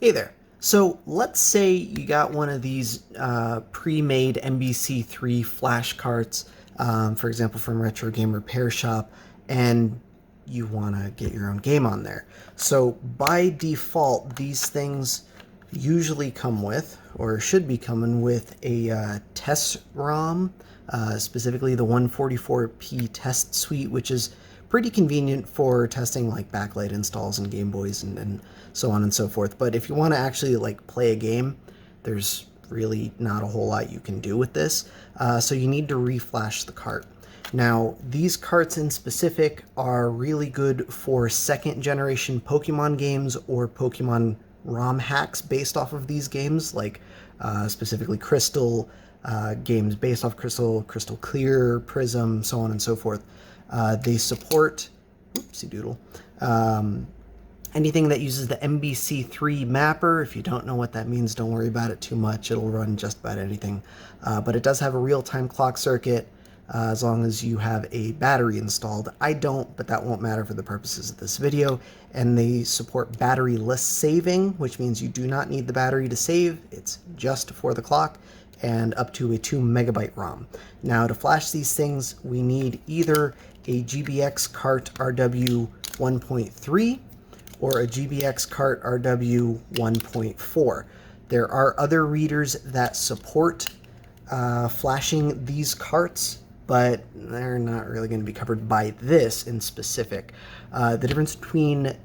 Hey there. So let's say you got one of these pre-made MBC3 flash carts, for example, from Retro Game Repair Shop, and you want to get your own game on there. So by default, these things usually come with, or should be coming with, a test ROM, specifically the 144p test suite, which is pretty convenient for testing like backlight installs and Game Boys and so on and so forth. But if you want to actually like play a game, there's really not a whole lot you can do with this. So you need to reflash the cart. Now, these carts in specific are really good for second generation Pokemon games or Pokemon ROM hacks based off of these games, like specifically Crystal, games based off Crystal, Crystal Clear, Prism, so on and so forth. They support, oopsie doodle, anything that uses the MBC3 mapper. If you don't know what that means, don't worry about it too much. It'll run just about anything. But it does have a real-time clock circuit as long as you have a battery installed. I don't, but that won't matter for the purposes of this video. And they support battery-less saving, which means you do not need the battery to save. It's just for the clock, and up to a 2 megabyte ROM. Now, to flash these things, we need either a GBXCart RW 1.3 or a GBXCart RW 1.4. There are other readers that support flashing these carts, but they're not really going to be covered by this in specific. The difference between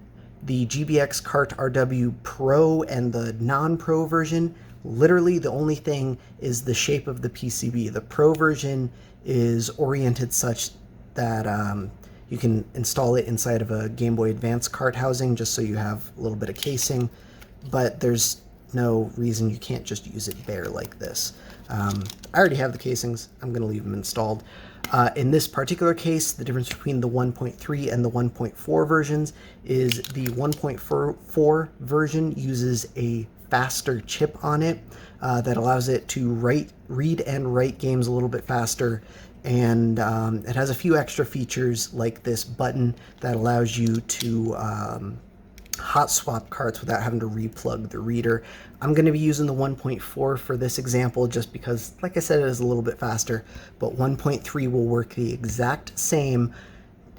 the GBXCart RW Pro and the non-Pro version, literally the only thing is the shape of the PCB. The Pro version is oriented such that you can install it inside of a Game Boy Advance cart housing just so you have a little bit of casing, but there's no reason you can't just use it bare like this. I already have the casings. I'm going to leave them installed. In this particular case, the difference between the 1.3 and the 1.4 versions is the 1.4 version uses a faster chip on it that allows it to read and write games a little bit faster, and it has a few extra features like this button that allows you to hot swap carts without having to replug the reader. I'm going to be using the 1.4 for this example just because, like I said, it is a little bit faster, but 1.3 will work the exact same,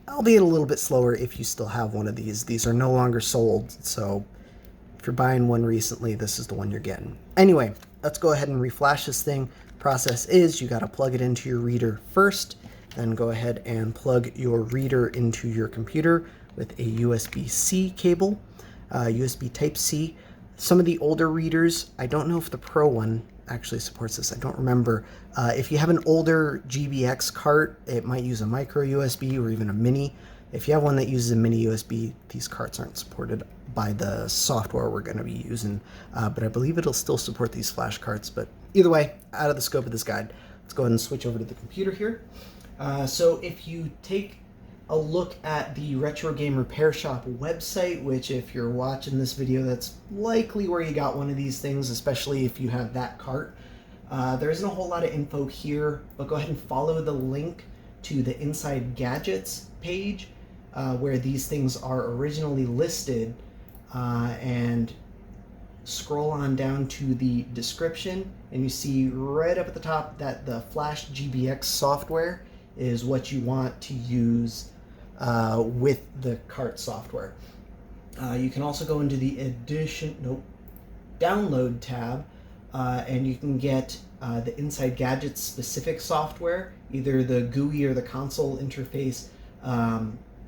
albeit a little bit slower if you still have one of these. These are no longer sold, so if you're buying one recently, this is the one you're getting. Anyway, let's go ahead and reflash this thing. Process is you got to plug it into your reader first, then go ahead and plug your reader into your computer with a USB-C cable, USB Type-C. Some of the older readers, I don't know if the Pro one actually supports this, I don't remember. If you have an older GBX cart, it might use a micro USB or even a mini. If you have one that uses a mini USB, these carts aren't supported by the software we're going to be using, but I believe it'll still support these flash carts. But either way, out of the scope of this guide, let's go ahead and switch over to the computer here. So if you take a look at the Retro Game Repair Shop website, which if you're watching this video, that's likely where you got one of these things, especially if you have that cart. There isn't a whole lot of info here, but go ahead and follow the link to the Inside Gadgets page where these things are originally listed, and scroll on down to the description, and you see right up at the top that the FlashGBX software is what you want to use with the cart software. You can also go into the download tab, and you can get the Inside Gadgets specific software, either the GUI or the console interface.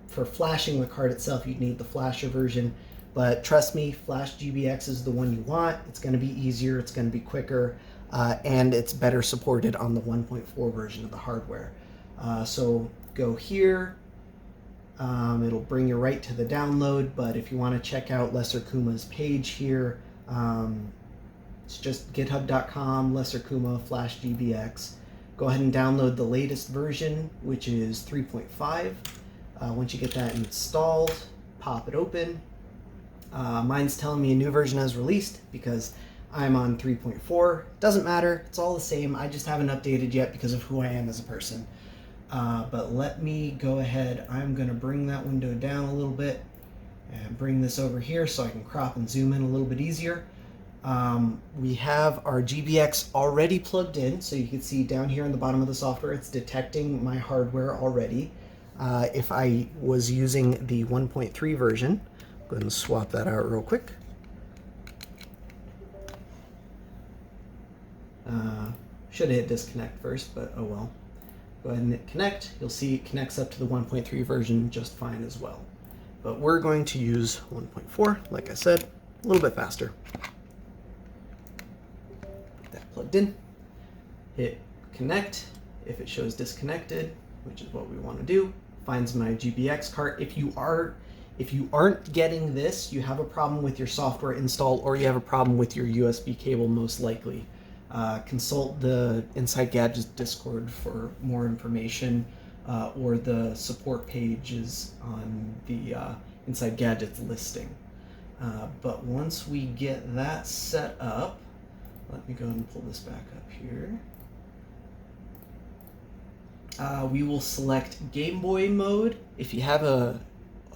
For flashing the cart itself, you'd need the flasher version, but trust me, FlashGBX is the one you want. It's going to be easier, it's going to be quicker, and it's better supported on the 1.4 version of the hardware. So go here, it'll bring you right to the download, but if you want to check out Lesser Kuma's page here, it's just github.com, Lesser Kuma, FlashGBX. Go ahead and download the latest version, which is 3.5. Once you get that installed, pop it open. Mine's telling me a new version has released because I'm on 3.4. Doesn't matter, it's all the same. I just haven't updated yet because of who I am as a person. But let me go ahead. I'm going to bring that window down a little bit, And bring this over here so I can crop and zoom in a little bit easier. We have our GBX already plugged in, so you can see down here on the bottom of the software it's detecting my hardware already. If I was using the 1.3 version, go ahead and swap that out real quick. Should have hit disconnect first, but oh well. Go ahead and hit connect. You'll see it connects up to the 1.3 version just fine as well. But we're going to use 1.4, like I said, a little bit faster. Get that plugged in. Hit connect. If it shows disconnected, which is what we want to do, finds my GBX cart. If you aren't getting this, you have a problem with your software install, or you have a problem with your USB cable most likely. Consult the Inside Gadgets Discord for more information, or the support pages on the Inside Gadgets listing. But once we get that set up, let me go ahead and pull this back up here. We will select Game Boy mode. If you have a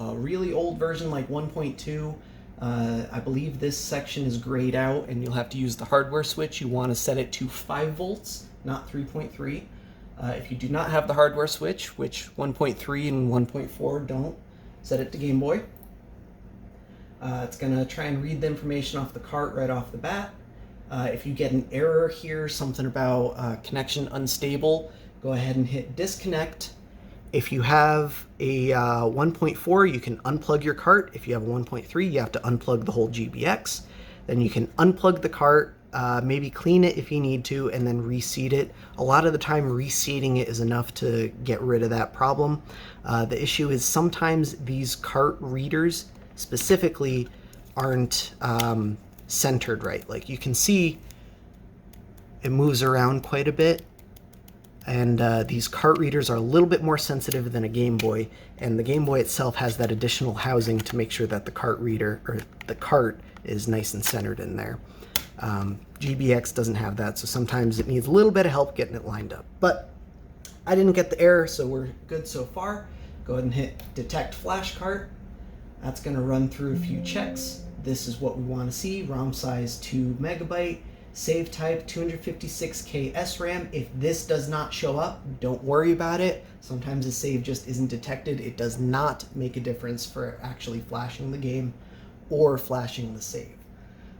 really old version like 1.2, I believe this section is grayed out and you'll have to use the hardware switch. You want to set it to 5 volts, not 3.3. If you do not have the hardware switch, which 1.3 and 1.4 don't, set it to Game Boy. It's going to try and read the information off the cart right off the bat. If you get an error here, something about connection unstable, go ahead and hit disconnect. If you have a 1.4, you can unplug your cart. If you have a 1.3, you have to unplug the whole GBX. Then you can unplug the cart, maybe clean it if you need to, and then reseat it. A lot of the time, reseating it is enough to get rid of that problem. The issue is sometimes these cart readers specifically aren't centered right. Like you can see it moves around quite a bit. And these cart readers are a little bit more sensitive than a Game Boy, and the Game Boy itself has that additional housing to make sure that the cart reader, or the cart, is nice and centered in there. GBX doesn't have that, so sometimes it needs a little bit of help getting it lined up. But I didn't get the error, so we're good so far. Go ahead and hit Detect Flash Cart. That's going to run through a few checks. This is what we want to see. ROM size 2 megabyte. Save type 256K SRAM. If this does not show up, don't worry about it. Sometimes the save just isn't detected. It does not make a difference for actually flashing the game or flashing the save.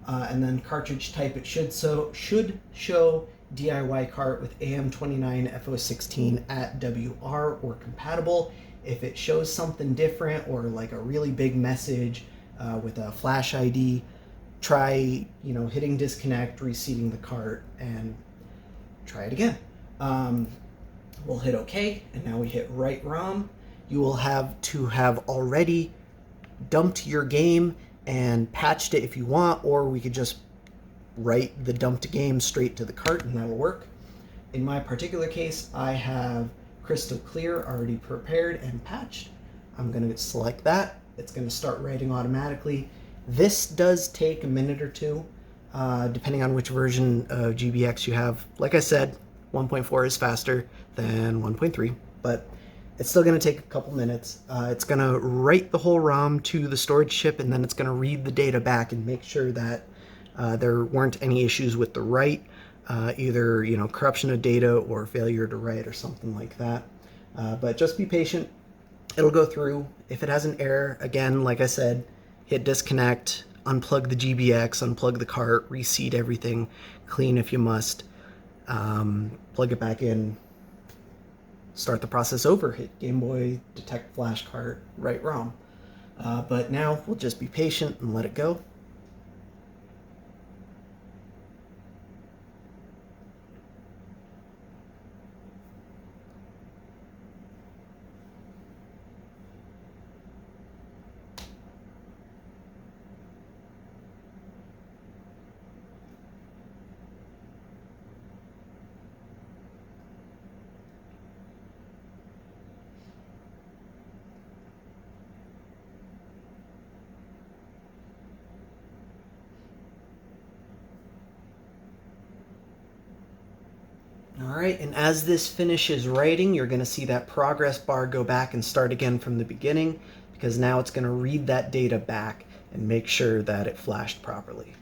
And then cartridge type, it should show DIY cart with AM29FO16 at WR or compatible. If it shows something different or like a really big message with a flash ID, try, hitting disconnect, reseating the cart, and try it again. We'll hit OK, and now we hit write ROM. You will have to have already dumped your game and patched it if you want, or we could just write the dumped game straight to the cart and that'll work. In my particular case, I have Crystal Clear already prepared and patched. I'm going to select that. It's going to start writing automatically. This does take a minute or two, depending on which version of GBX you have. Like I said, 1.4 is faster than 1.3, but it's still going to take a couple minutes. It's going to write the whole ROM to the storage chip, and then it's going to read the data back and make sure that there weren't any issues with the write, either corruption of data or failure to write or something like that. But just be patient. It'll go through. If it has an error, again, like I said, hit disconnect, unplug the GBX, unplug the cart, reseat everything, clean if you must, plug it back in, start the process over, hit Game Boy, detect flash cart, write ROM. But now we'll just be patient and let it go. All right, and as this finishes writing, you're going to see that progress bar go back and start again from the beginning. because now it's going to read that data back and make sure that it flashed properly.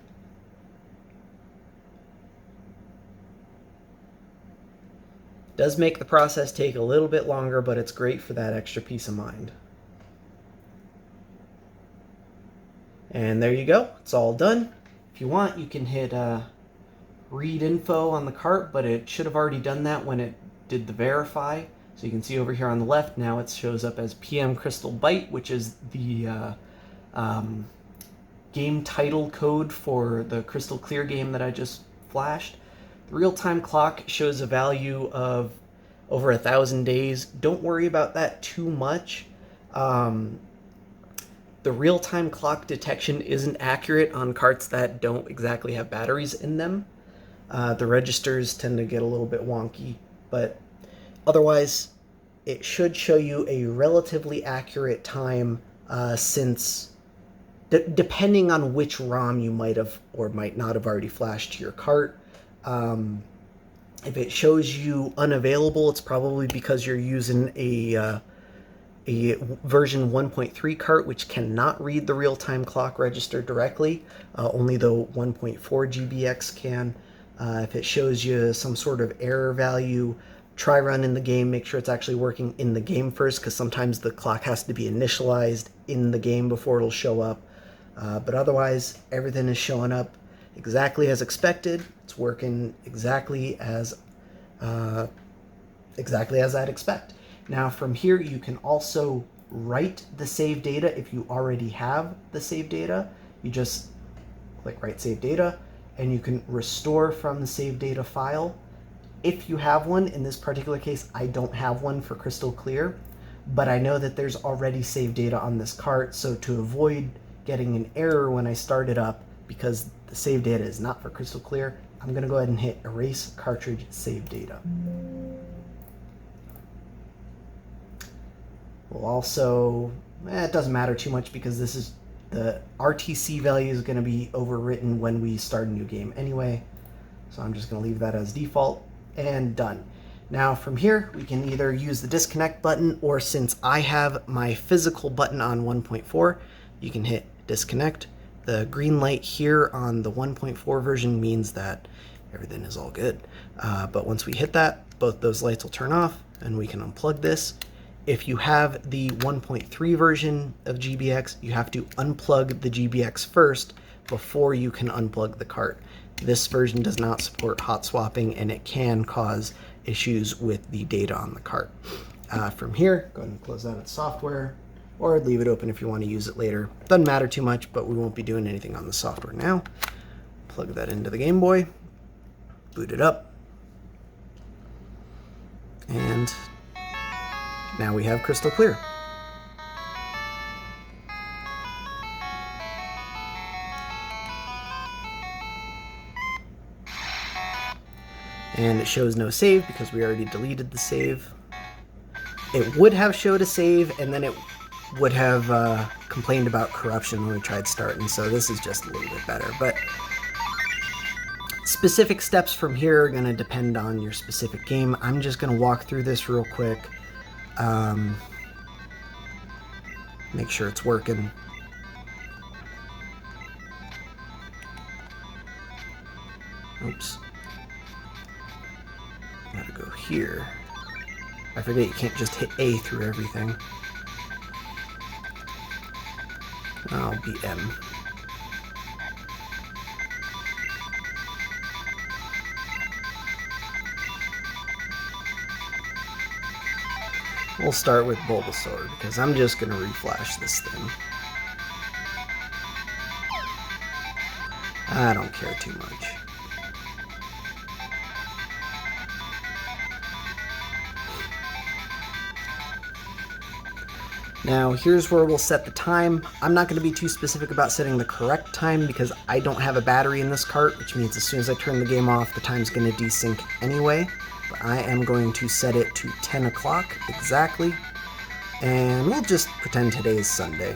Does make the process take a little bit longer, but it's great for that extra peace of mind. And there you go, it's all done. If you want, you can hit read info on the cart, but it should have already done that when it did the verify. So you can see over here on the left, now it shows up as PM Crystal Byte, which is the game title code for the Crystal Clear game that I just flashed. The real-time clock shows a value of over 1,000 days. Don't worry about that too much. The real-time clock detection isn't accurate on carts that don't exactly have batteries in them. The registers tend to get a little bit wonky, but otherwise it should show you a relatively accurate time since depending on which ROM you might have or might not have already flashed to your cart. If it shows you unavailable, it's probably because you're using a version 1.3 cart, which cannot read the real-time clock register directly. Only the 1.4 GBX can. If it shows you some sort of error value, try running the game, make sure it's actually working in the game first, because sometimes the clock has to be initialized in the game before it'll show up. But otherwise, everything is showing up exactly as expected. It's working exactly as I'd expect. Now from here, you can also write the save data if you already have the save data. You just click Write Save Data, and you can restore from the save data file. If you have one, in this particular case, I don't have one for Crystal Clear, but I know that there's already saved data on this cart, so to avoid getting an error when I start it up, because the save data is not for Crystal Clear, I'm going to go ahead and hit Erase Cartridge Save Data. We'll also, it doesn't matter too much because this is the RTC value is going to be overwritten when we start a new game anyway. So I'm just going to leave that as default and done. Now from here, we can either use the disconnect button, or since I have my physical button on 1.4, you can hit disconnect. The green light here on the 1.4 version means that everything is all good. But once we hit that, both those lights will turn off and we can unplug this. If you have the 1.3 version of GBX, you have to unplug the GBX first before you can unplug the cart. This version does not support hot swapping, and it can cause issues with the data on the cart. From here, go ahead and close out its software, or leave it open if you want to use it later. Doesn't matter too much, but we won't be doing anything on the software now. Plug that into the Game Boy, boot it up, and now we have Crystal Clear. And it shows no save because we already deleted the save. It would have showed a save, and then it would have complained about corruption when we tried starting, so this is just a little bit better. But specific steps from here are going to depend on your specific game. I'm just going to walk through this real quick. Make sure it's working. Oops. Gotta go here. I forget you can't just hit A through everything. I'll be M. We'll start with Bulbasaur, because I'm just going to reflash this thing. I don't care too much. Now, here's where we'll set the time. I'm not going to be too specific about setting the correct time because I don't have a battery in this cart, which means as soon as I turn the game off, the time's going to desync anyway. But I am going to set it to 10 o'clock exactly, and we'll just pretend today is Sunday.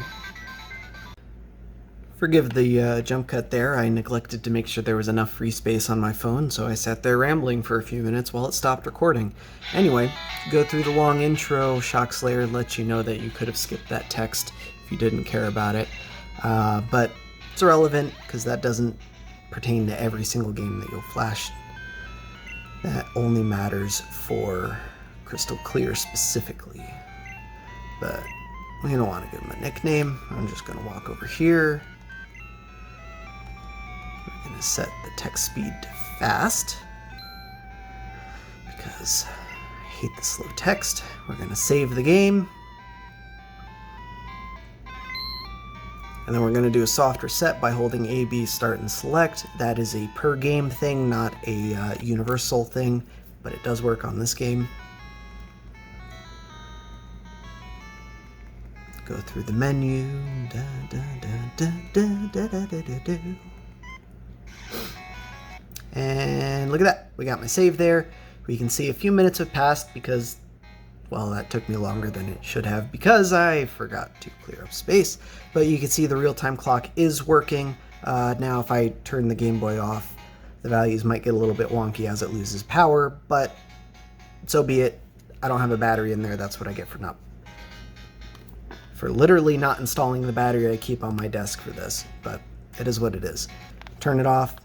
Forgive the jump cut there. I neglected to make sure there was enough free space on my phone, so I sat there rambling for a few minutes while it stopped recording. Anyway, go through the long intro. Shockslayer lets you know that you could have skipped that text if you didn't care about it. But it's irrelevant because that doesn't pertain to every single game that you'll flash. That only matters for Crystal Clear specifically. But we don't want to give him a nickname. I'm just going to walk over here. We're going to set the text speed to fast because I hate the slow text. We're going to save the game. And then we're going to do a soft reset by holding A, B, start, and select. That is a per game thing, not a universal thing, but it does work on this game. Go through the menu. And look at that. We got my save there. We can see a few minutes have passed because, well, that took me longer than it should have because I forgot to clear up space. But you can see the real-time clock is working. Now if I turn the Game Boy off, the values might get a little bit wonky as it loses power, but so be it. I don't have a battery in there. That's what I get for literally not installing the battery I keep on my desk for this, but it is what it is. Turn it off.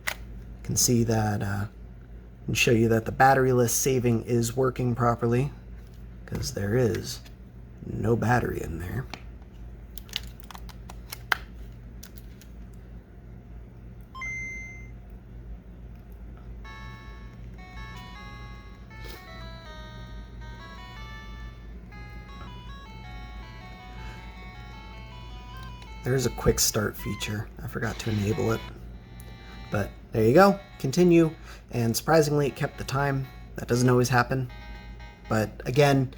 You can see that and show you that the batteryless saving is working properly because there is no battery in there. There's a quick start feature. I forgot to enable it. But there you go. Continue. And surprisingly, it kept the time. That doesn't always happen. But again,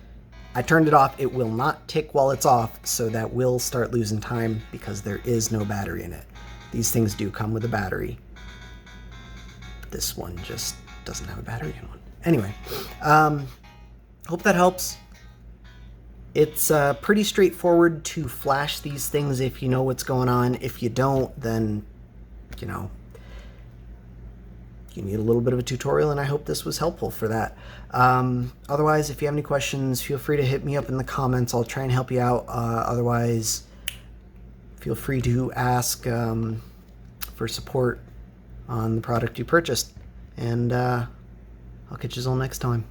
I turned it off. It will not tick while it's off, so that will start losing time because there is no battery in it. These things do come with a battery. This one just doesn't have a battery in one. Anyway, hope that helps. It's pretty straightforward to flash these things if you know what's going on. If you don't, then, you know, you need a little bit of a tutorial, and I hope this was helpful for that. Otherwise, if you have any questions, feel free to hit me up in the comments. I'll try and help you out. Otherwise, feel free to ask for support on the product you purchased. And I'll catch you all next time.